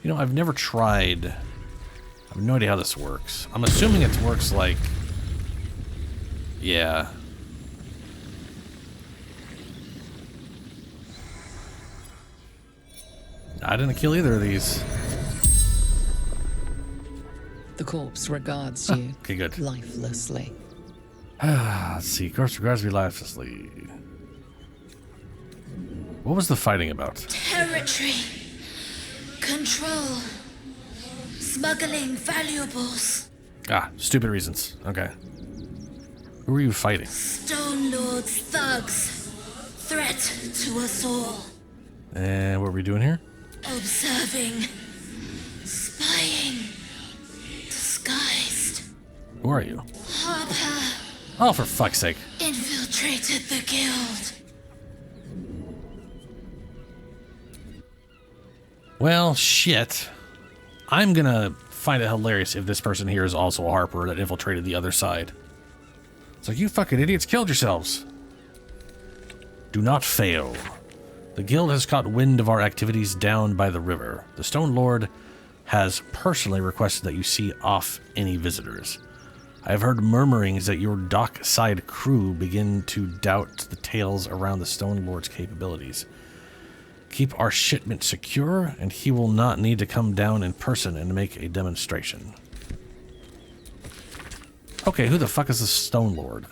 You know, I've never tried. I have no idea how this works. I'm assuming it works like... Yeah. I didn't kill either of these. The corpse regards you Okay, good. lifelessly. Let's see. Corpse regards me lifelessly. What was the fighting about? Territory. Control. Smuggling valuables. Ah, stupid reasons. Okay. Who were you fighting? Stone Lord's thugs. Threat to us all. And what were we doing here? Observing. Spying. Disguised. Who are you? Harper Oh, for fuck's sake. infiltrated the guild. Well, shit. I'm gonna find it hilarious if this person here is also a Harper that infiltrated the other side. It's like, you fucking idiots killed yourselves. Do not fail. The guild has caught wind of our activities down by the river. The Stone Lord has personally requested that you see off any visitors. I have heard murmurings that your dockside crew begin to doubt the tales around the Stone Lord's capabilities. Keep our shipment secure, and he will not need to come down in person and make a demonstration. Okay, who the fuck is the Stone Lord?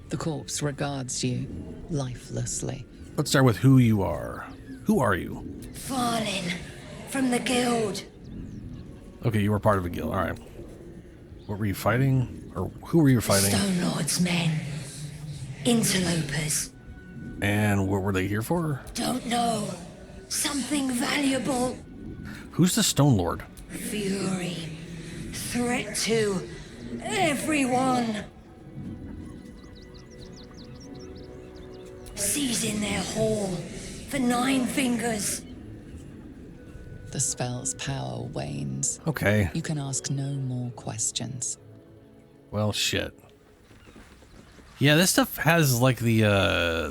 The corpse regards you lifelessly. Let's start with who you are. Who are you? Fallen from the guild. Okay, you were part of a guild. Alright. What were you fighting? Or who were you fighting? Stone Lord's men. Interlopers. And what were they here for? Don't know. Something valuable. Who's the Stone Lord? Fury. Threat to everyone. Seizing their hall for 9 fingers. The spell's power wanes. Okay. You can ask no more questions. Well, shit. Yeah, this stuff has like the,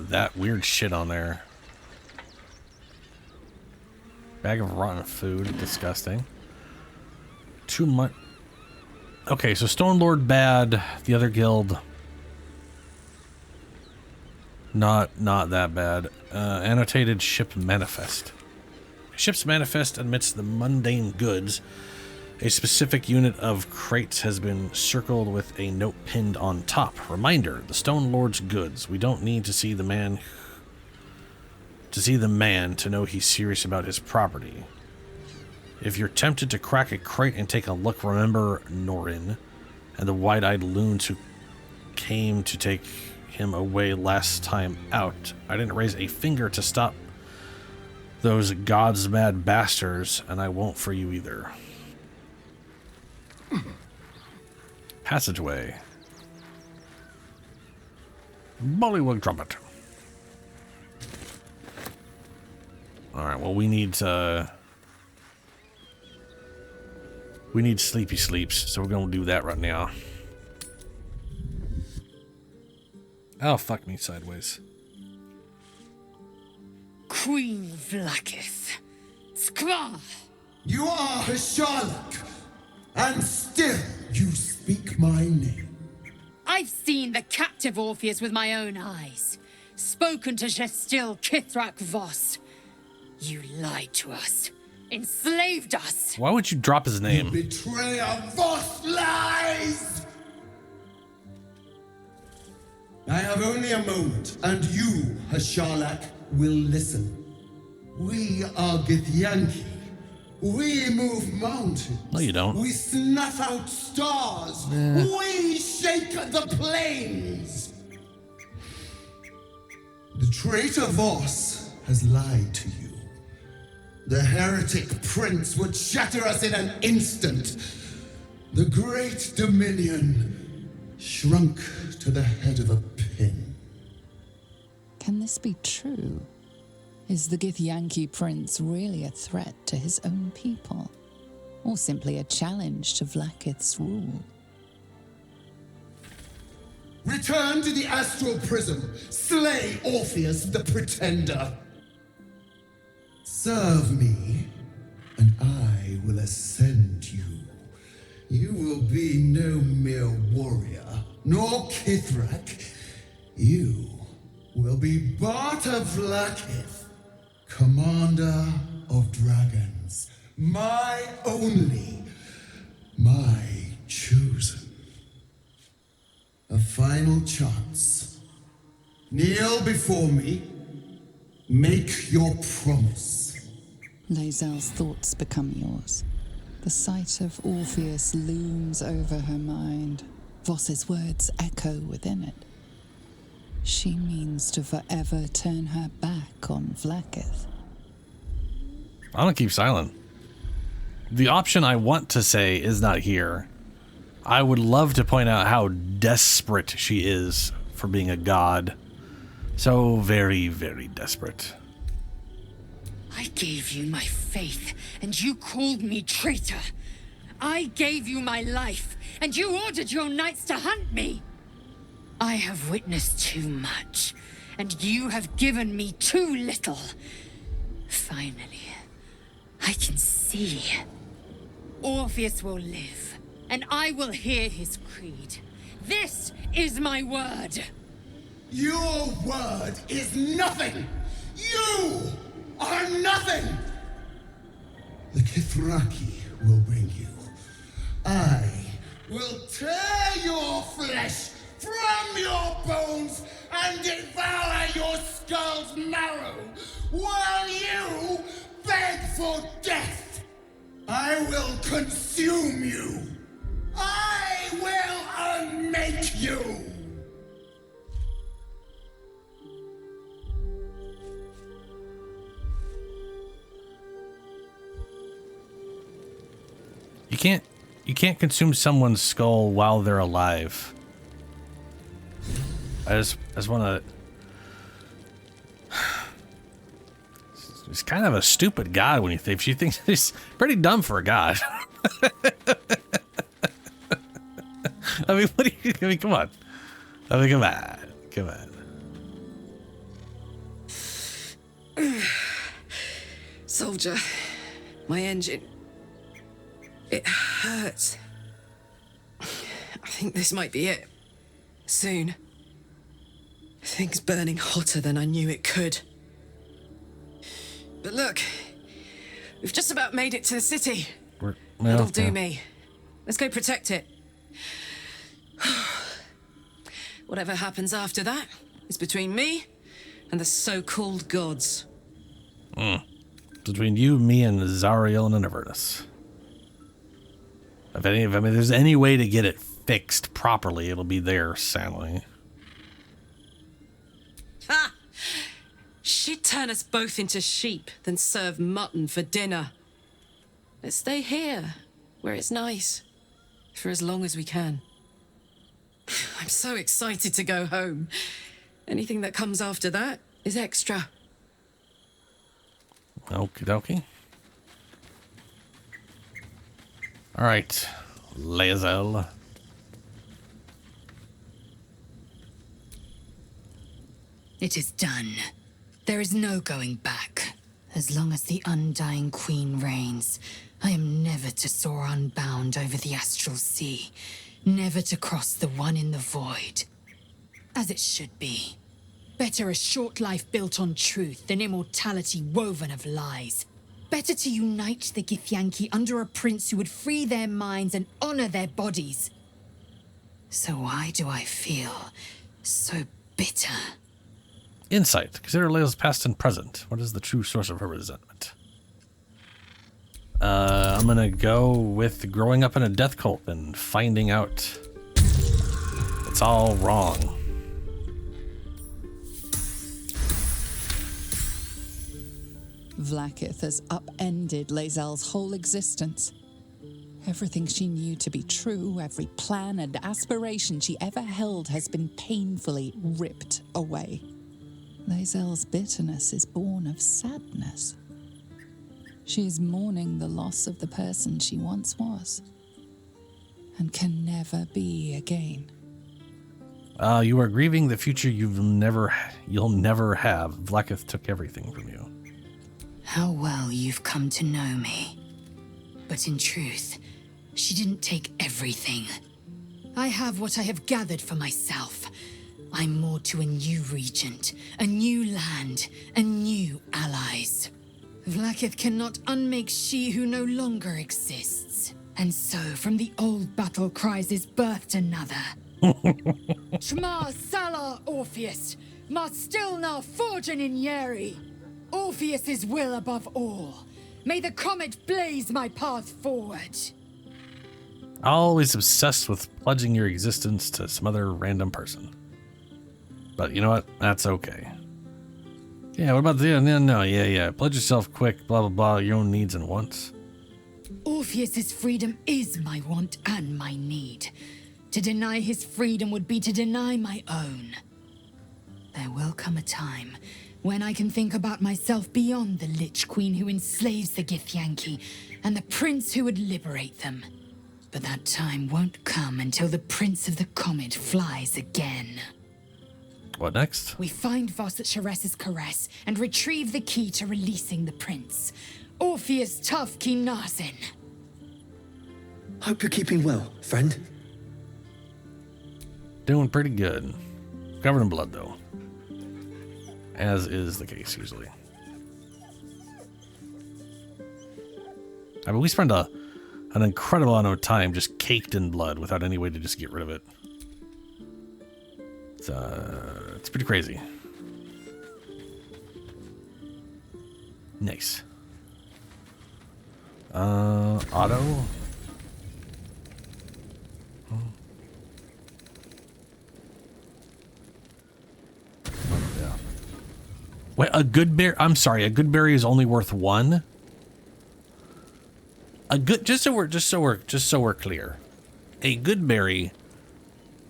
that weird shit on there. Bag of rotten food. Disgusting. Too much. Okay, so Stone Lord bad. The other guild. Not that bad. Annotated ship manifest. Ship's manifest amidst the mundane goods. A specific unit of crates has been circled with a note pinned on top. Reminder, the Stone Lord's goods. We don't need to see the man to know he's serious about his property. If you're tempted to crack a crate and take a look, remember Norin and the wide-eyed loons who came to take him away last time out. I didn't raise a finger to stop those God's mad bastards, and I won't for you either. Passageway. Bullywug trumpet. Alright, well we need sleepy sleeps, so we're gonna do that right now. Oh, fuck me sideways. Queen Vlakith. Skra! You are a Sherlock, and still you speak my name. I've seen the captive Orpheus with my own eyes. Spoken to Gestil Kithrak Voss. You lied to us. Enslaved us. Why would you drop his name? Betrayer Voss lies! I have only a moment, and you, Hasharlak, will listen. We are Githyanki. We move mountains. No, you don't. We snuff out stars. We shake the plains. The traitor Voss has lied to you. The heretic prince would shatter us in an instant. The great dominion shrunk to the head of a pin. Can this be true? Is the Githyanki prince really a threat to his own people? Or simply a challenge to Vlakith's rule? Return to the astral prism. Slay Orpheus the Pretender. Serve me, and I will ascend you. You will be no mere warrior, nor Kithrak. You will be Barta Vlaakith, commander of dragons. My only, my chosen. A final chance. Kneel before me. Make your promise. Lae'zel's thoughts become yours. The sight of Orpheus looms over her mind. Voss's words echo within it. She means to forever turn her back on Vlaakith. I'm gonna keep silent. The option I want to say is not here. I would love to point out how desperate she is for being a god. So very, very desperate. I gave you my faith, and you called me traitor. I gave you my life, and you ordered your knights to hunt me. I have witnessed too much, and you have given me too little. Finally, I can see. Orpheus will live, and I will hear his creed. This is my word. Your word is nothing! You are nothing! The Kithraki will bring you. I will tear your flesh from your bones and devour your skull's marrow while you beg for death. I will consume you. I will unmake you. You can't consume someone's skull while they're alive. I just want to. He's kind of a stupid god when you think. She thinks he's pretty dumb for a god. I mean, what do you? I mean, come on. I mean, come on. Soldier, my engine. It hurts. I think this might be it. Soon. Things burning hotter than I knew it could. But look, we've just about made it to the city. That'll do me. Let's go protect it. Whatever happens after that is between me and the so-called gods. Between you, me, and Zariel and Avernus. If there's any way to get it fixed properly, it'll be there, sadly. Ha! She'd turn us both into sheep, then serve mutton for dinner. Let's stay here, where it's nice, for as long as we can. I'm so excited to go home. Anything that comes after that is extra. Okie dokie. All right, Lae'zel. It is done. There is no going back. As long as the Undying Queen reigns, I am never to soar unbound over the astral sea, never to cross the one in the void. As it should be. Better a short life built on truth than immortality woven of lies. Better to unite the Githyanki under a prince who would free their minds and honor their bodies. So why do I feel so bitter? Insight. Consider Lae'zel's past and present. What is the true source of her resentment? I'm gonna go with growing up in a death cult and finding out it's all wrong. Vlaakith has upended Lae'zel's whole existence. Everything she knew to be true, every plan and aspiration she ever held has been painfully ripped away. Lae'zel's bitterness is born of sadness. She is mourning the loss of the person she once was, and can never be again. You are grieving the future you'll never have. Vlaakith took everything from you. How well you've come to know me. But in truth, she didn't take everything. I have what I have gathered for myself. I'm moored to a new regent, a new land, and new allies. Vlaakith cannot unmake she who no longer exists. And so, from the old battle cries is birthed another. Shma Salar Orpheus, Ma Stilna Forgin in Yeri. Orpheus's will above all. May the comet blaze my path forward. Always obsessed with pledging your existence to some other random person. But you know what? That's okay. Yeah, what about the... No, yeah. Pledge yourself quick, blah, blah, blah, your own needs and wants. Orpheus's freedom is my want and my need. To deny his freedom would be to deny my own. There will come a time when I can think about myself beyond the Lich Queen who enslaves the Githyanki and the prince who would liberate them. But that time won't come until the Prince of the Comet flies again. What next? We find Voss at Shares's caress and retrieve the key to releasing the prince. Orpheus Tough Kinazin. Hope you're keeping well, friend. Doing pretty good. Covered in blood, though. As is the case, usually. I mean, we spend an incredible amount of time just caked in blood without any way to just get rid of it. It's pretty crazy. Nice. Auto. Yeah. Wait, a good berry. I'm sorry, a good berry is only worth one. A good, just so we're clear, a good berry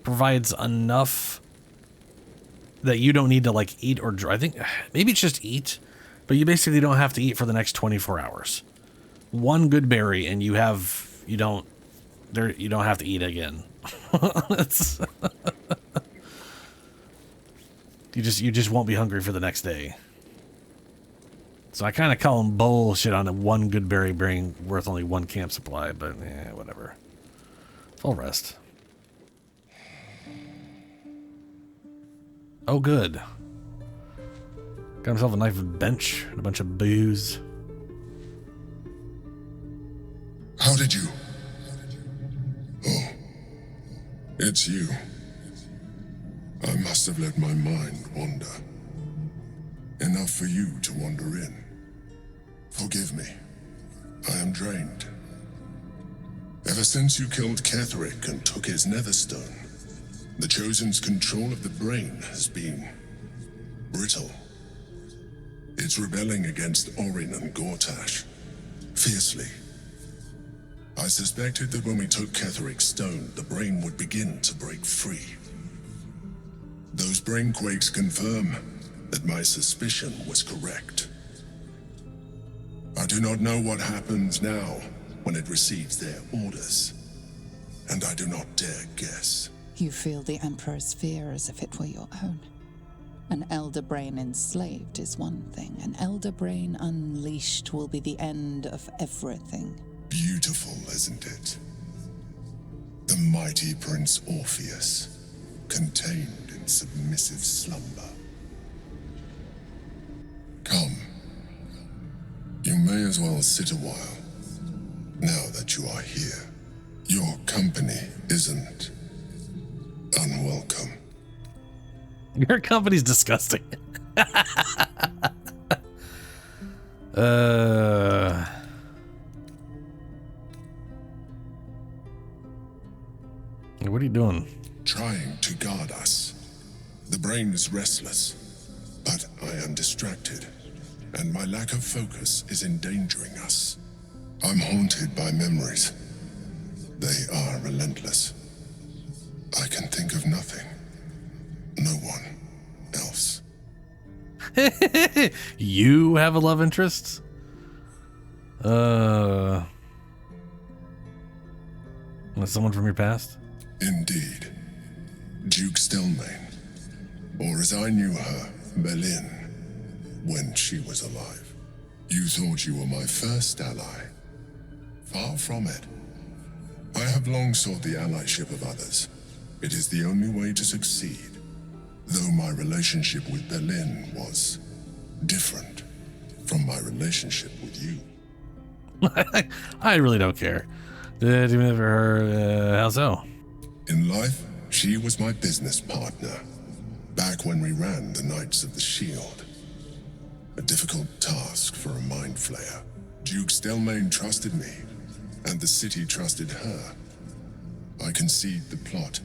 provides enough that you don't need to like eat or I think maybe it's just eat, but you basically don't have to eat for the next 24 hours. One good berry and you don't have to eat again. you just won't be hungry for the next day. So I kind of call them bullshit on a one good berry being worth only one camp supply, but whatever. Full rest. Oh, good. Got himself a knife and bench and a bunch of booze. How did you? Oh, it's you. I must have let my mind wander. Enough for you to wander in. Forgive me. I am drained. Ever since you killed Ketheric and took his netherstone, the Chosen's control of the brain has been brittle. It's rebelling against Orin and Gortash, fiercely. I suspected that when we took Ketheric's stone, the brain would begin to break free. Those brain quakes confirm that my suspicion was correct. I do not know what happens now when it receives their orders, and I do not dare guess. You feel the Emperor's fear as if it were your own. An elder brain enslaved is one thing. An elder brain unleashed will be the end of everything. Beautiful, isn't it? The mighty Prince Orpheus, contained in submissive slumber. Come. You may as well sit a while, now that you are here. Your company isn't unwelcome. Your company's disgusting. What are you doing? Trying to guard us. The brain is restless, but I am distracted, and my lack of focus is endangering us. I'm haunted by memories. They are relentless. I can think of nothing. No one else. You have a love interest? Was someone from your past? Indeed. Duke Stelmane, or as I knew her, Berlin, when she was alive. You thought you were my first ally. Far from it. I have long sought the allyship of others. It is the only way to succeed. Though my relationship with Berlin was different from my relationship with you. I really don't care. Did you ever heard, how so? In life, she was my business partner. Back when we ran the Knights of the Shield. A difficult task for a mind flayer. Duke Stelmane trusted me, and the city trusted her. I conceived the plot,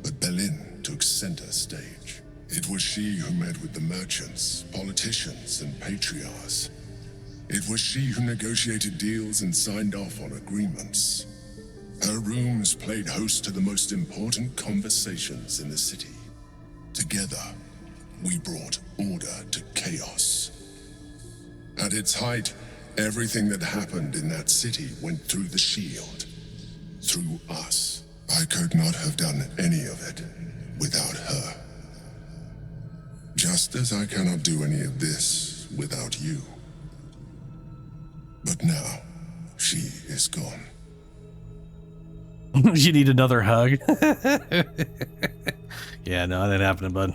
but Berlin took center stage. It was she who met with the merchants, politicians, and patriarchs. It was she who negotiated deals and signed off on agreements. Her rooms played host to the most important conversations in the city. Together, we brought order to chaos. At its height, everything that happened in that city went through the shield. Through us. I could not have done any of it without her. Just as I cannot do any of this without you. But now, she is gone. You need another hug? Yeah, no, that ain't happening, bud.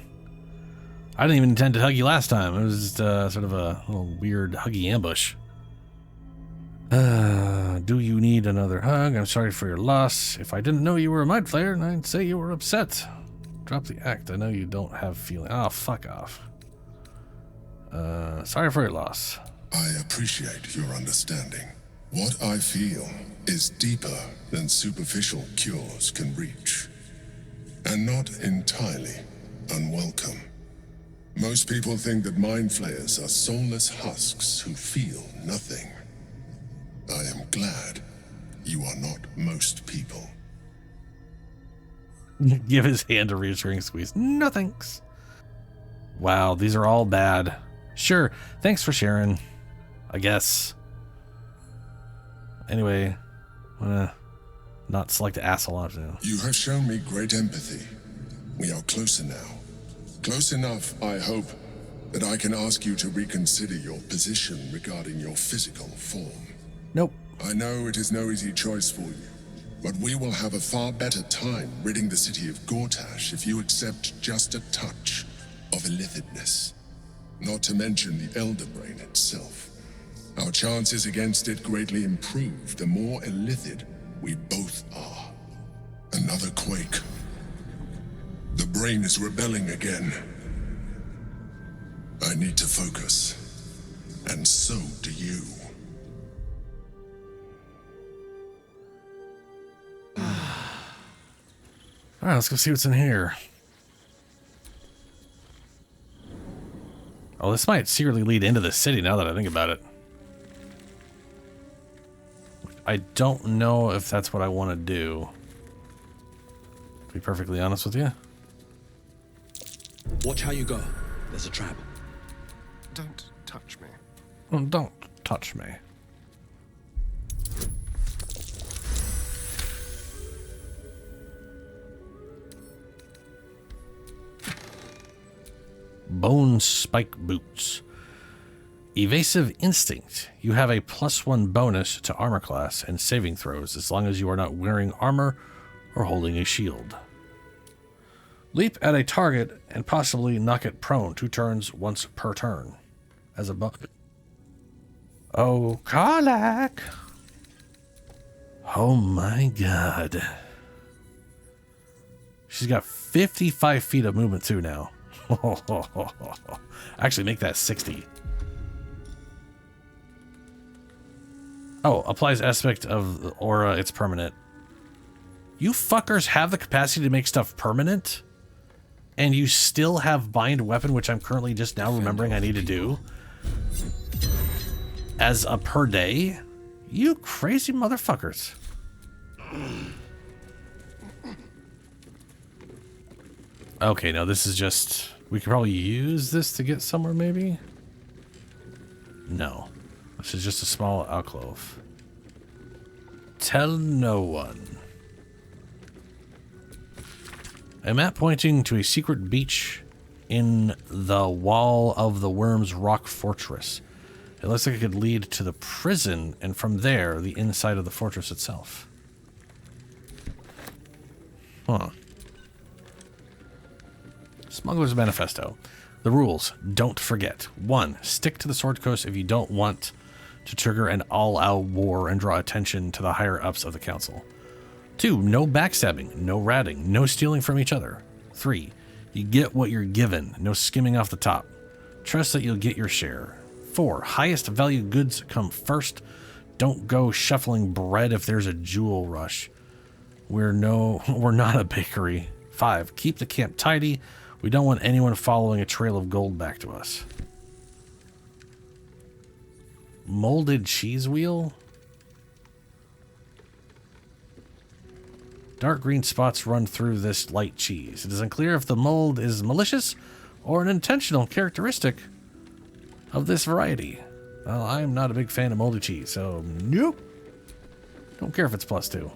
I didn't even intend to hug you last time. It was just sort of a little weird huggy ambush. Do you need another hug? I'm sorry for your loss. If I didn't know you were a mind flayer, I'd say you were upset. Drop the act. I know you don't have feeling. Oh, fuck off. Sorry for your loss. I appreciate your understanding. What I feel is deeper than superficial cures can reach. And not entirely unwelcome. Most people think that mind flayers are soulless husks who feel nothing. I am glad you are not most people. Give his hand a reassuring squeeze. No thanks. Wow, these are all bad. Sure, thanks for sharing, I guess. Anyway, I'm gonna not select the asshole option. You have shown me great empathy. We are closer now. Close enough, I hope, that I can ask you to reconsider your position regarding your physical form. Nope. I know it is no easy choice for you, but we will have a far better time ridding the city of Gortash if you accept just a touch of illithidness. Not to mention the Elder Brain itself. Our chances against it greatly improve the more illithid we both are. Another quake. The brain is rebelling again. I need to focus, and so do you. Alright, let's go see what's in here. Oh, this might secretly lead into the city now that I think about it. I don't know if that's what I want to do. To be perfectly honest with you. Watch how you go. There's a trap. Don't touch me. Oh, don't touch me. Bone spike boots. Evasive instinct. You have a +1 bonus to armor class and saving throws as long as you are not wearing armor or holding a shield. Leap at a target and possibly knock it prone 2 turns once per turn. As a bonus. Oh, Karlak! Oh my god. She's got 55 feet of movement too now. Actually, make that 60. Oh, applies aspect of the aura. It's permanent. You fuckers have the capacity to make stuff permanent? And you still have bind weapon, which I'm currently just now remembering I need to do. As a per day? You crazy motherfuckers. Okay, no, this is just... We could probably use this to get somewhere, maybe? No. This is just a small alcove. Tell no one. A map pointing to a secret beach in the wall of the Worm's Rock Fortress. It looks like it could lead to the prison, and from there, the inside of the fortress itself. Huh. Smuggler's Manifesto. The rules. Don't forget. 1. Stick to the Sword Coast if you don't want to trigger an all-out war and draw attention to the higher-ups of the council. 2. No backstabbing, no ratting, no stealing from each other. 3. You get what you're given, no skimming off the top. Trust that you'll get your share. 4. Highest value goods come first. Don't go shuffling bread if there's a jewel rush. We're not a bakery. 5. Keep the camp tidy. We don't want anyone following a trail of gold back to us. Molded cheese wheel? Dark green spots run through this light cheese. It is unclear if the mold is malicious or an intentional characteristic of this variety. Well, I'm not a big fan of molded cheese, so nope. Don't care if it's +2.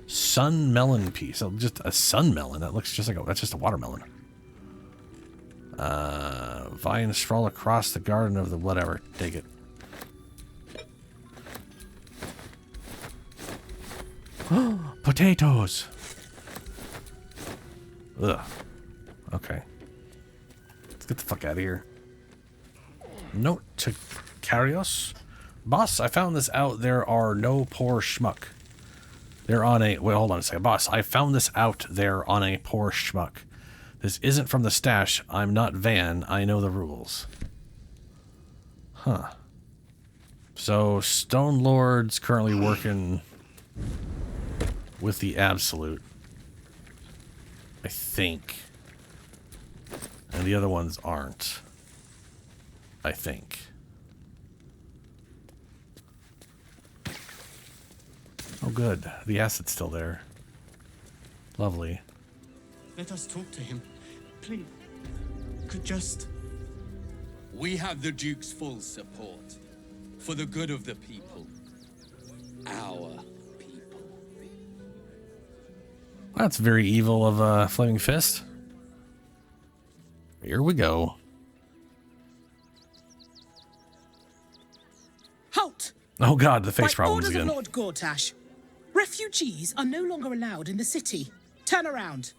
Sun melon piece. Oh, just a sun melon. That looks just like that's just a watermelon. Vines sprawl across the garden of the whatever. Take it. Potatoes. Ugh. Okay. Let's get the fuck out of here. Note to Carios. Boss, I found this out. There are no poor schmuck. They're on a... Wait, hold on a second. Boss, I found this out. They're on a poor schmuck. This isn't from the stash. I'm not Van. I know the rules. Huh. So, Stone Lord's currently working with the Absolute. I think. And the other ones aren't. I think. Oh, good. The asset's still there. Lovely. Let us talk to him. Please. Could just... We have the Duke's full support. For the good of the people. Our people. That's very evil of Flaming Fist. Here we go. Halt! Oh god, the face By problems orders again. of Lord Gortash, refugees are no longer allowed in the city. Turn around.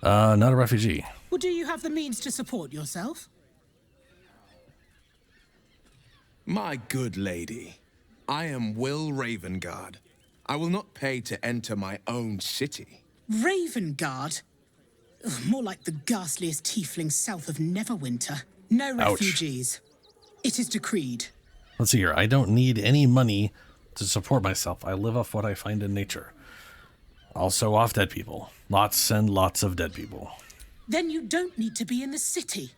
Not a refugee. Or do you have the means to support yourself? My good lady, I am Will Ravengard. I will not pay to enter my own city. Ravengard? Ugh, more like the ghastliest tiefling south of Neverwinter. No Ouch. refugees. It is decreed. Let's see here. I don't need any money to support myself. I live off what I find in nature. Also off dead people. Lots and lots of dead people. Then you don't need to be in the city.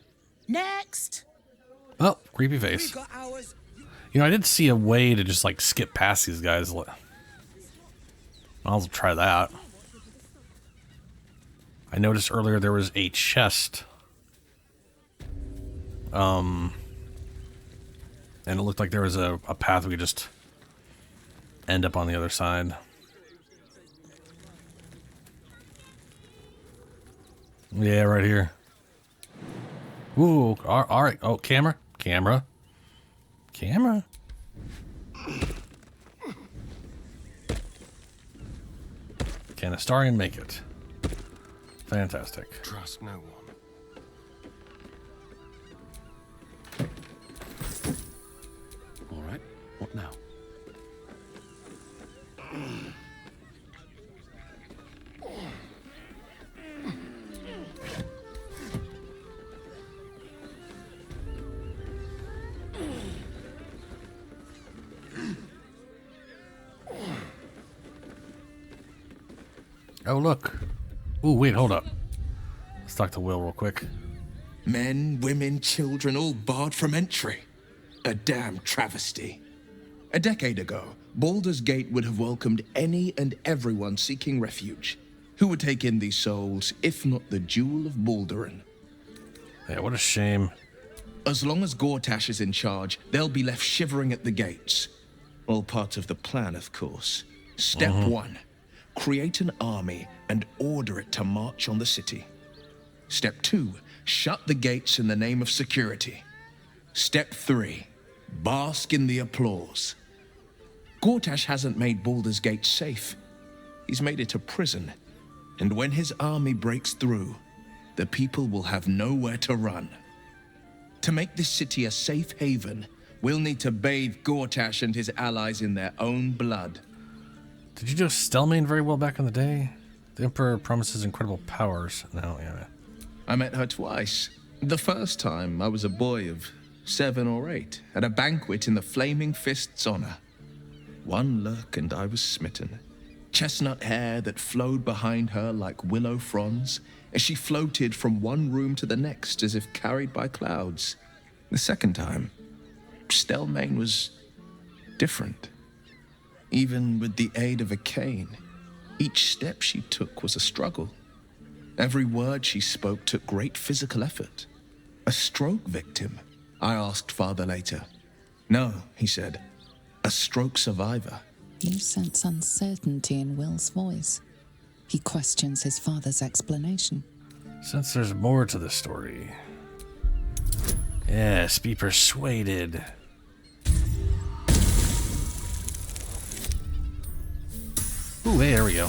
Next! Oh, creepy face. You know, I did see a way to just like skip past these guys. I'll try that. I noticed earlier there was a chest. And it looked like there was a path we could just end up on the other side. Yeah, right here. Ooh, all right. Oh, camera. Can Astarion make it? Fantastic. Trust no one. All right. What now? Oh, look. Ooh, wait, hold up. Let's talk to Will real quick. Men, women, children, all barred from entry. A damn travesty. A decade ago, Baldur's Gate would have welcomed any and everyone seeking refuge. Who would take in these souls, if not the Jewel of Baldurin? Yeah, what a shame. As long as Gortash is in charge, they'll be left shivering at the gates. All part of the plan, of course. Step 1. Create an army and order it to march on the city. Step 2. Shut the gates in the name of security. Step 3. Bask in the applause. Gortash hasn't made Baldur's Gate safe. He's made it a prison. And when his army breaks through, the people will have nowhere to run. To make this city a safe haven, we'll need to bathe Gortash and his allies in their own blood. Did you do Stelmane very well back in the day? The Emperor promises incredible powers. No, yeah. I met her twice. The first time, I was a boy of 7 or 8, at a banquet in the Flaming Fist's honor. One look and I was smitten. Chestnut hair that flowed behind her like willow fronds, as she floated from one room to the next as if carried by clouds. The second time, Stelmane was different. Even with the aid of a cane, each step she took was a struggle. Every word she spoke took great physical effort. A stroke victim, I asked father later. No, he said, a stroke survivor. You sense uncertainty in Will's voice. He questions his father's explanation. Since there's more to the story. Yes, be persuaded. Ooh, hey, there we go.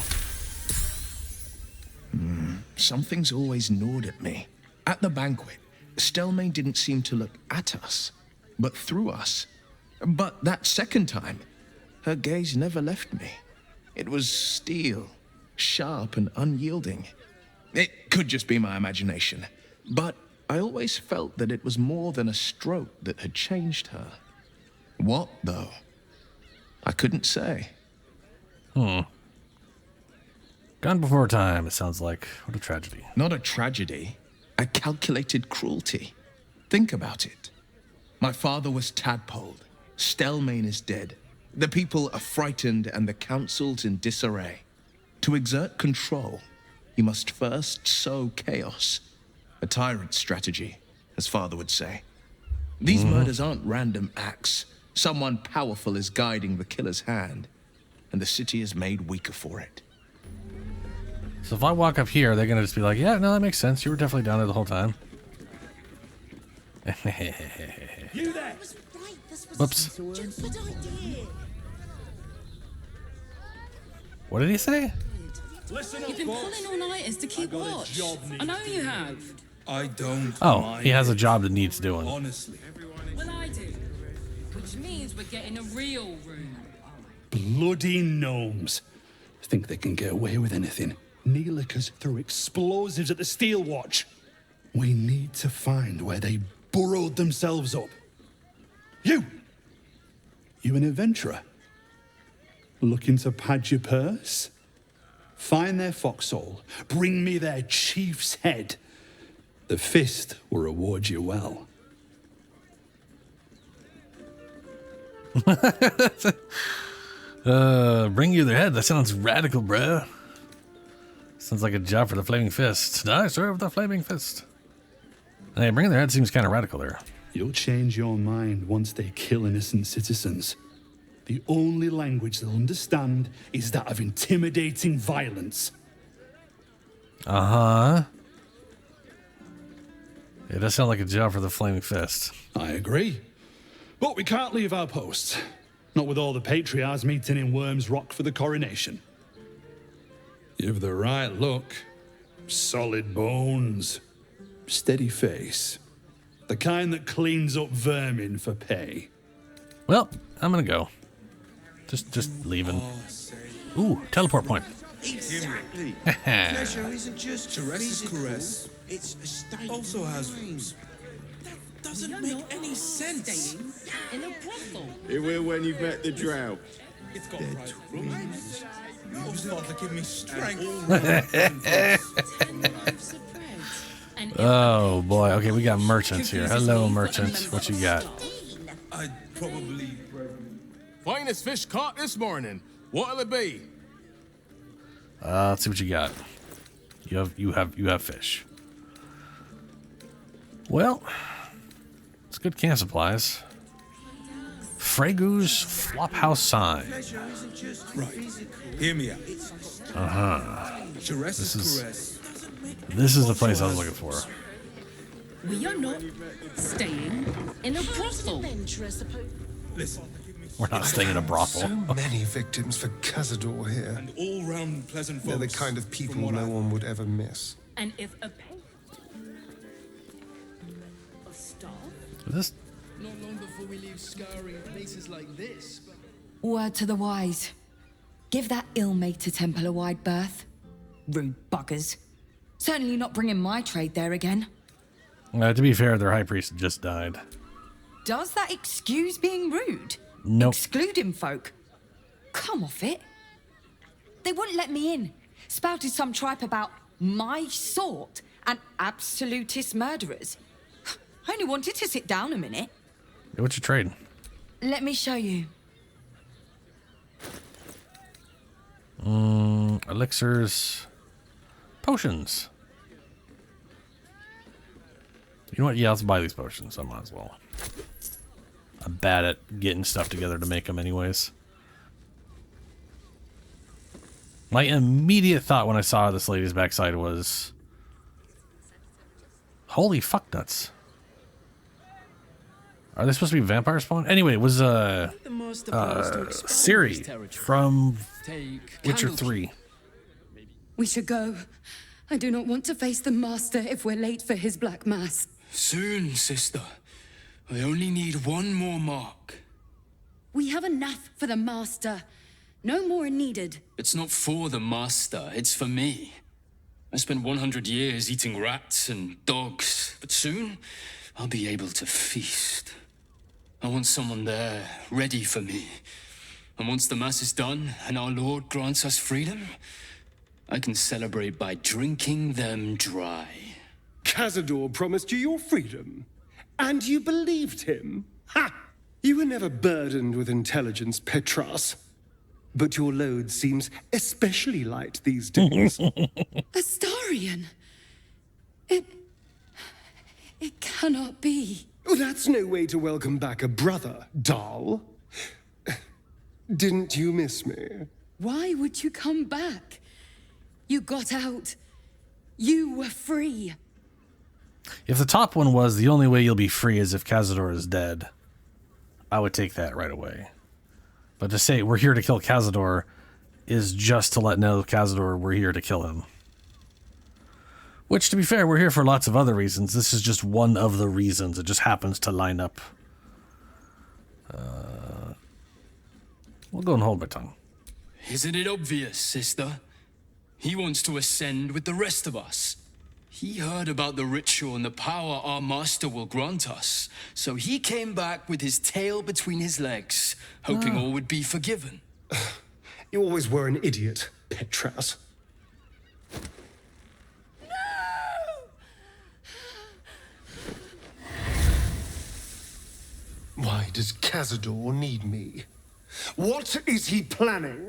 Something's always gnawed at me. At the banquet, Stelmane didn't seem to look at us, but through us. But that second time, her gaze never left me. It was steel, sharp and unyielding. It could just be my imagination, but I always felt that it was more than a stroke that had changed her. What, though? I couldn't say. Gone before time, it sounds like. What a tragedy. Not a tragedy, a calculated cruelty. Think about it. My father was tadpoled. Stelmane is dead. The people are frightened and the council's in disarray. To exert control, you must first sow chaos. A tyrant's strategy, as father would say. These murders aren't random acts. Someone powerful is guiding the killer's hand, and the city is made weaker for it. So if I walk up here, they're going to just be like, yeah, no, that makes sense. You were definitely down there the whole time. You there! Whoops. What did he say? Listen up, You've been pulling all-nighters to keep watch. I know you have. I don't. Oh, he has a job that needs doing. Honestly. Well, I do. Which means we're getting a real room. Bloody gnomes. Think they can get away with anything. Neelikers threw explosives at the Steel Watch. We need to find where they burrowed themselves up. You an adventurer? Looking to pad your purse? Find their foxhole. Bring me their chief's head. The fist will reward you well. Bring you their head. That sounds radical, bro. Sounds like a job for the Flaming Fist. I serve the Flaming Fist. Hey, bringing their head seems kind of radical there. You'll change your mind once they kill innocent citizens. The only language they'll understand is that of intimidating violence. Uh-huh. It does sound like a job for the Flaming Fist. I agree. But we can't leave our posts. Not with all the patriarchs meeting in Worm's Rock for the coronation. You've the right look. Solid bones. Steady face. The kind that cleans up vermin for pay. Well, I'm gonna go. Just leaving. Ooh, teleport point. Exactly. Pleasure isn't just physical. Caress It's a state also has of mind. That doesn't make any sense. In a brothel. It will when you've met the drought. It's got right rooms. Your father give me strength. Oh boy. Okay, we got merchants here. Hello, merchants. What you got? I'd probably. Finest fish caught this morning. What'll it be? Let's see what you got. You have fish. Well, it's good camp supplies. Fregu's Flophouse sign. Right. Hear me out. This is the place I was looking for. We are not staying in a brothel. Listen. We're not staying in a brothel. So many victims for Cazador here. And all round pleasant folks. They're the kind of people no one would ever miss. And if a This Not long before we leave scouring places like this. Word to the wise. Give that ill-mated temple a wide berth. Rude buggers. Certainly not bringing my trade there again. to be fair, their high priest just died. Does that excuse being rude? Nope. Excluding folk? Come off it. They wouldn't let me in. Spouted some tripe about my sort and absolutist murderers. I only wanted to sit down a minute. What's your trade? Let me show you. Elixirs. Potions. You know what? Yeah, let's buy these potions. I might as well. I'm bad at getting stuff together to make them anyways. My immediate thought when I saw this lady's backside was... Holy fuck nuts. Are they supposed to be vampire spawn? Anyway, it was Ciri from Witcher 3. We should go. I do not want to face the Master if we're late for his Black Mass. Soon, sister. I only need one more mark. We have enough for the Master. No more are needed. It's not for the master, it's for me. I spent 100 years eating rats and dogs, but soon I'll be able to feast. I want someone there, ready for me. And once the mass is done and our Lord grants us freedom, I can celebrate by drinking them dry. Cazador promised you your freedom, and you believed him? Ha! You were never burdened with intelligence, Petras. But your load seems especially light these days. Astarion! It cannot be. Oh, that's no way to welcome back a brother, doll. Didn't you miss me? Why would you come back? You got out. You were free. If the top one was the only way you'll be free is if Cazador is dead, I would take that right away. But to say we're here to kill Cazador is just to let know Cazador we're here to kill him. Which, to be fair, we're here for lots of other reasons. This is just one of the reasons. It just happens to line up. We'll go and hold my tongue. Isn't it obvious, sister? He wants to ascend with the rest of us. He heard about the ritual and the power our master will grant us. So he came back with his tail between his legs, hoping all would be forgiven. You always were an idiot, Petras. Why does Cazador need me? What is he planning?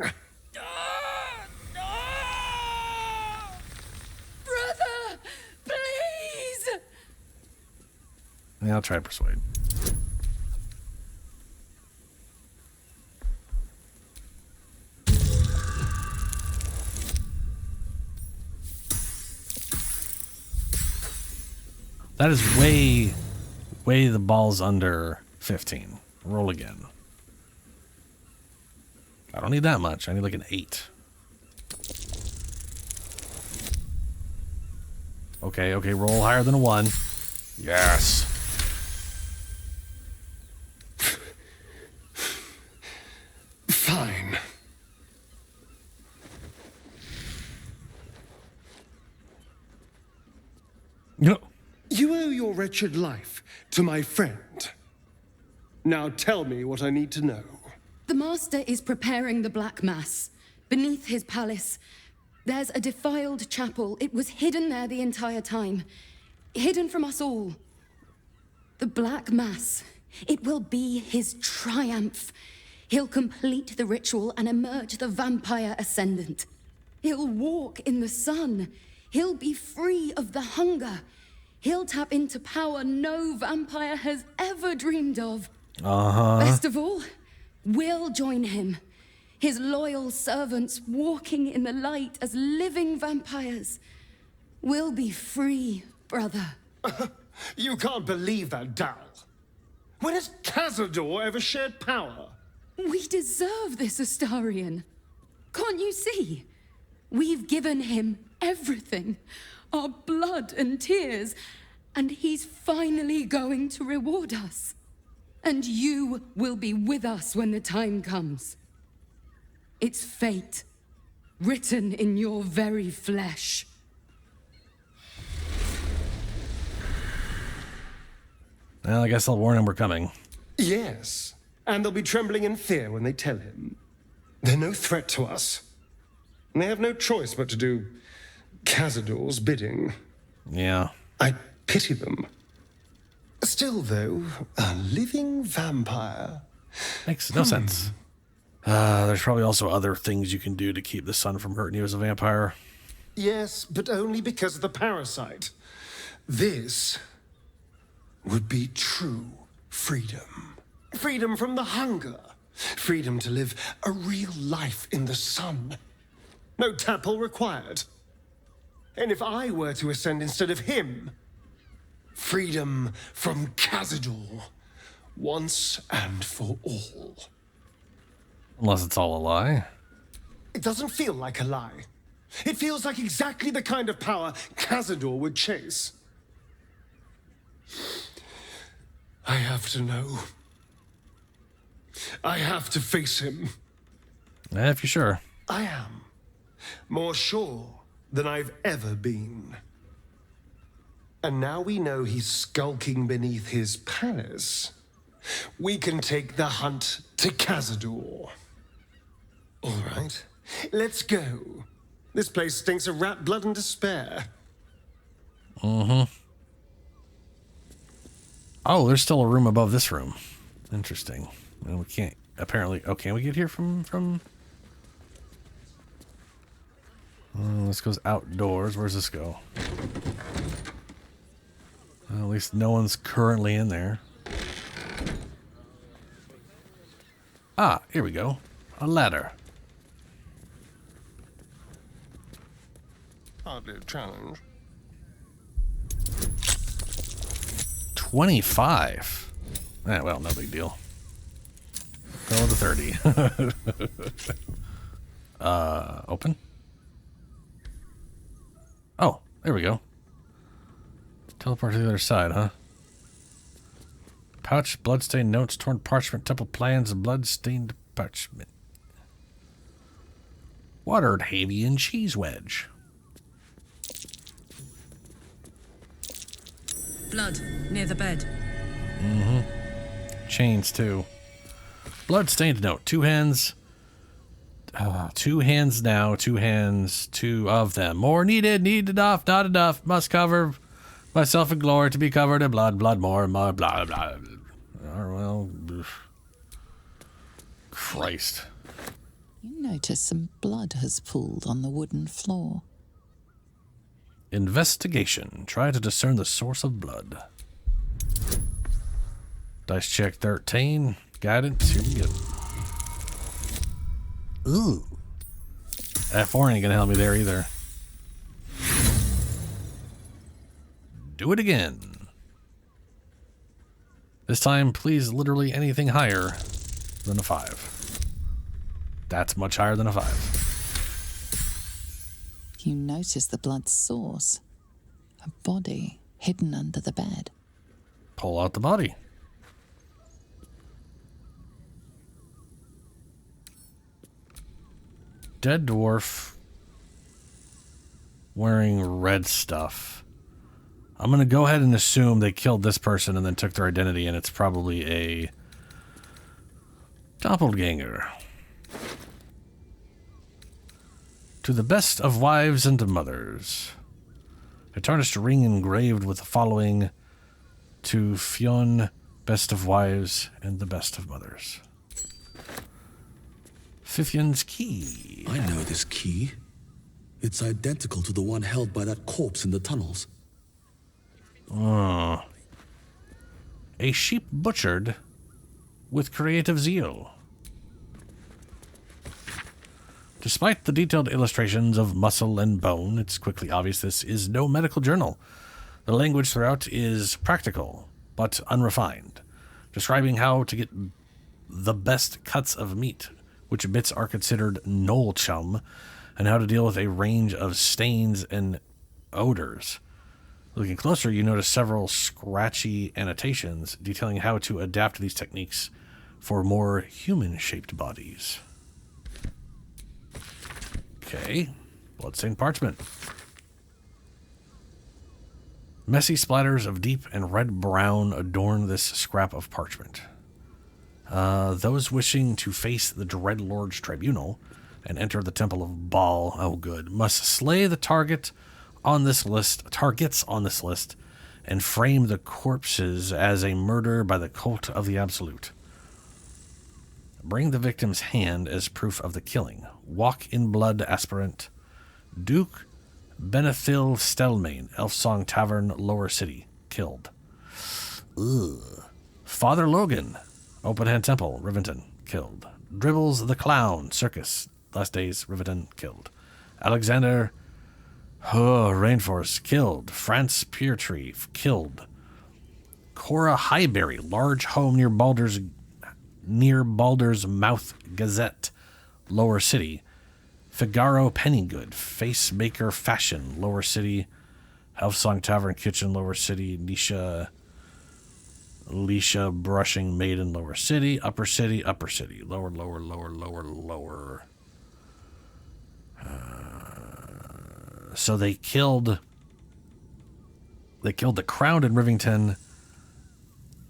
Brother! Please! Yeah, I'll try to persuade. That is way the ball's under 15. Roll again. I don't need that much. I need like an 8. Okay, roll higher than a 1. Yes. Fine. No. You owe your wretched life to my friend. Now tell me what I need to know. The Master is preparing the Black Mass. Beneath his palace, there's a defiled chapel. It was hidden there the entire time. Hidden from us all. The Black Mass. It will be his triumph. He'll complete the ritual and emerge the vampire ascendant. He'll walk in the sun. He'll be free of the hunger. He'll tap into power no vampire has ever dreamed of. Best of all, we'll join him. His loyal servants walking in the light as living vampires. We'll be free, brother. You can't believe that, Dal. When has Cazador ever shared power? We deserve this, Astarion. Can't you see? We've given him everything. Our blood and tears. And he's finally going to reward us. And you will be with us when the time comes. It's fate, written in your very flesh. Well, I guess I'll warn him we're coming. Yes, and they'll be trembling in fear when they tell him. They're no threat to us. And they have no choice but to do Cazador's bidding. Yeah. I pity them. Still, though, a living vampire. Makes no sense. There's probably also other things you can do to keep the sun from hurting you as a vampire. Yes, but only because of the parasite. This would be true freedom. Freedom from the hunger. Freedom to live a real life in the sun. No tapple required. And if I were to ascend instead of him, freedom from Cazador, once and for all. Unless it's all a lie. It doesn't feel like a lie. It feels like exactly the kind of power Cazador would chase. I have to know. I have to face him. If you're sure. I am. More sure than I've ever been. And now we know he's skulking beneath his palace. We can take the hunt to Cazador. All right, let's go. This place stinks of rat blood and despair. Oh, there's still a room above this room. Interesting. And we can't, apparently... Oh, can we get here from... this goes outdoors. Where's this go? Well, at least no one's currently in there. Ah, here we go. A ladder. Hardly a challenge. 25. Well, no big deal. Go to 30. Open. Oh, there we go. Teleport to the other side, huh? Pouch, bloodstained notes, torn parchment, temple plans, and bloodstained parchment. Watered Havian cheese wedge. Blood near the bed. Chains, too. Bloodstained note. 2 hands. 2 hands now. 2 hands. 2 of them. More needed. Need enough. Not enough. Must cover myself in glory to be covered in blood. Blood more. Blah, blah, blah. Well. Christ. You notice some blood has pooled on the wooden floor. Investigation. Try to discern the source of blood. Dice check 13. Guidance. Here we go. Ooh. That 4 ain't gonna help me there either. Do it again. This time, please, literally anything higher than a 5. That's much higher than a 5. You notice the blood's source. A body hidden under the bed. Pull out the body. Dead dwarf wearing red stuff. I'm going to go ahead and assume they killed this person and then took their identity, and it's probably a doppelganger. To the best of wives and mothers. A tarnished ring engraved with the following: to Fionn, best of wives and the best of mothers. Fifion's key. I know this key. It's identical to the one held by that corpse in the tunnels. A sheep butchered with creative zeal. Despite the detailed illustrations of muscle and bone, it's quickly obvious this is no medical journal. The language throughout is practical, but unrefined, describing how to get the best cuts of meat, which bits are considered knoll chum, and how to deal with a range of stains and odors. Looking closer, you notice several scratchy annotations detailing how to adapt these techniques for more human-shaped bodies. Okay, bloodstained parchment. Messy splatters of deep and red-brown adorn this scrap of parchment. Those wishing to face the Dreadlord's tribunal and enter the Temple of Baal, oh good, must slay the targets on this list, and frame the corpses as a murder by the cult of the Absolute. Bring the victim's hand as proof of the killing. Walk in blood, aspirant. Duke Benethil Stelmane, Elfsong Tavern, Lower City. Killed. Ugh. Father Logan, Open Hand Temple, Rivington. Killed. Dribbles the Clown, Circus, Last Days, Rivington. Killed. Alexander Rainforest. Killed. France Peertree. Killed. Cora Highberry, large home near Baldur's Mouth Gazette, Lower City. Figaro Pennygood, Facemaker Fashion, Lower City. Elfsong Tavern Kitchen, Lower City. Leisha Brushing Maiden, Lower City. Upper City. Lower. So they killed the Crown in Rivington.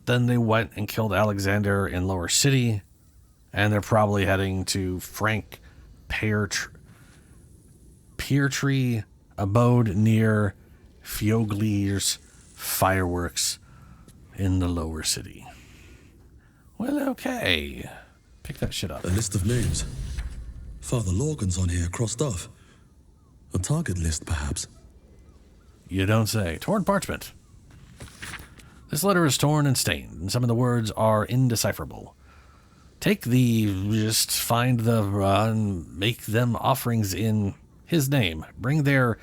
Then they went and killed Alexander in Lower City, and they're probably heading to Frank Peertree abode near Fioglier's fireworks in the Lower City. Well, okay. Pick that shit up. A list of names. Father Logan's on here, crossed off. A target list, perhaps. You don't say. Torn parchment. This letter is torn and stained, and some of the words are indecipherable. Take just find the and make them offerings in his name. Bring their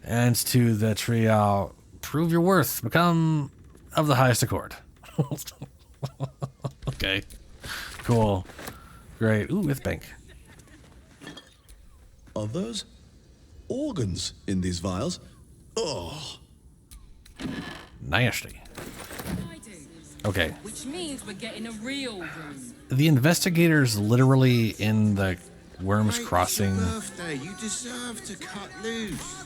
hands to the trial. Prove your worth. Become of the highest accord. Okay. Cool. Great. Ooh, with bank. Are those organs in these vials? Oh. Nasty. Okay. Which means we're getting a real room. The investigators literally in the Worms Crossing. Birthday, you deserve to cut loose.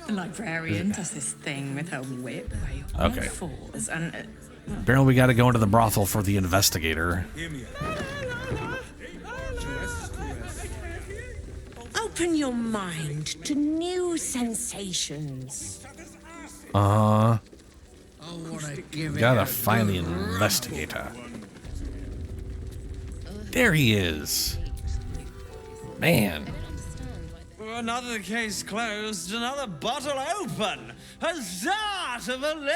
The librarian does this thing with her whip. Okay. Falls and, Apparently we got to go into the brothel for the investigator. Open your mind to new sensations. Gotta find the investigator. There he is. Man. Another case closed, another bottle open. Huzzah to Valeria!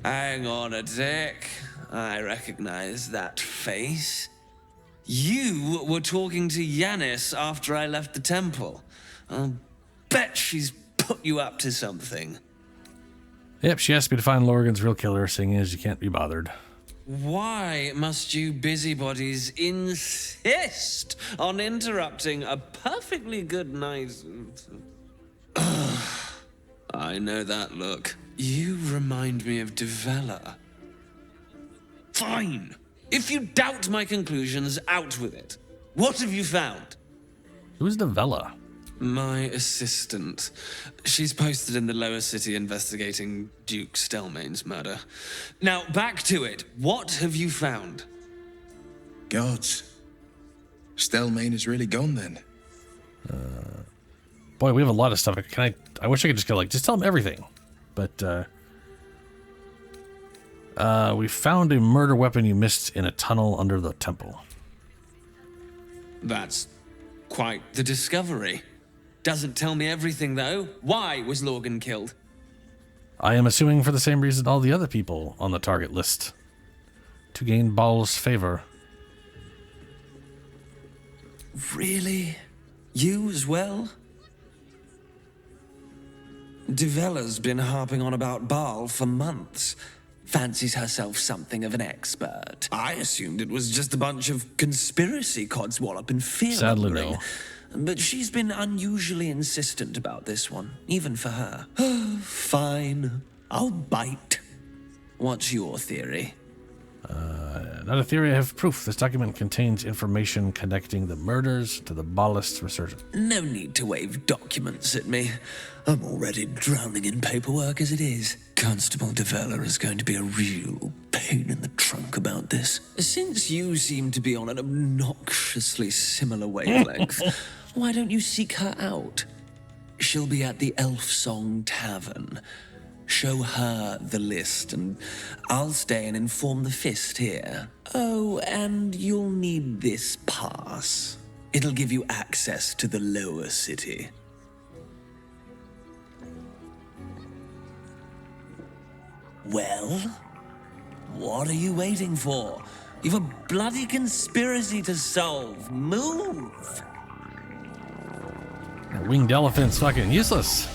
Hang on a tick. I recognize that face. You were talking to Yanis after I left the temple. I'll bet she's put you up to something. Yep, she asked me to find Lorgan's real killer, seeing as you can't be bothered. Why must you busybodies insist on interrupting a perfectly good night? I know that look. You remind me of Devella. Fine. If you doubt my conclusions, out with it. What have you found? Who's Devella? My assistant. She's posted in the Lower City investigating Duke Stelmane's murder. Now, back to it. What have you found? Gods. Stelmane is really gone then. Boy, we have a lot of stuff. I wish I could just go just tell him everything. But, we found a murder weapon you missed in a tunnel under the temple. That's quite the discovery. Doesn't tell me everything, though. Why was Logan killed? I am assuming for the same reason all the other people on the target list to gain Baal's favor. Really? You as well? Duvella's been harping on about Baal for months. Fancies herself something of an expert. I assumed it was just a bunch of conspiracy codswallop and fear. Sadly, no. But she's been unusually insistent about this one, even for her. Fine. I'll bite. What's your theory? Another theory I have proof. This document contains information connecting the murders to the Baalist's resurgence. No need to wave documents at me. I'm already drowning in paperwork as it is. Constable Duvella is going to be a real pain in the trunk about this. Since you seem to be on an obnoxiously similar wavelength, why don't you seek her out? She'll be at the Elf Song Tavern. Show her the list, and I'll stay and inform the Fist here. Oh, and you'll need this pass. It'll give you access to the lower city. Well, what are you waiting for? You've a bloody conspiracy to solve. Move! Winged elephant's fucking useless.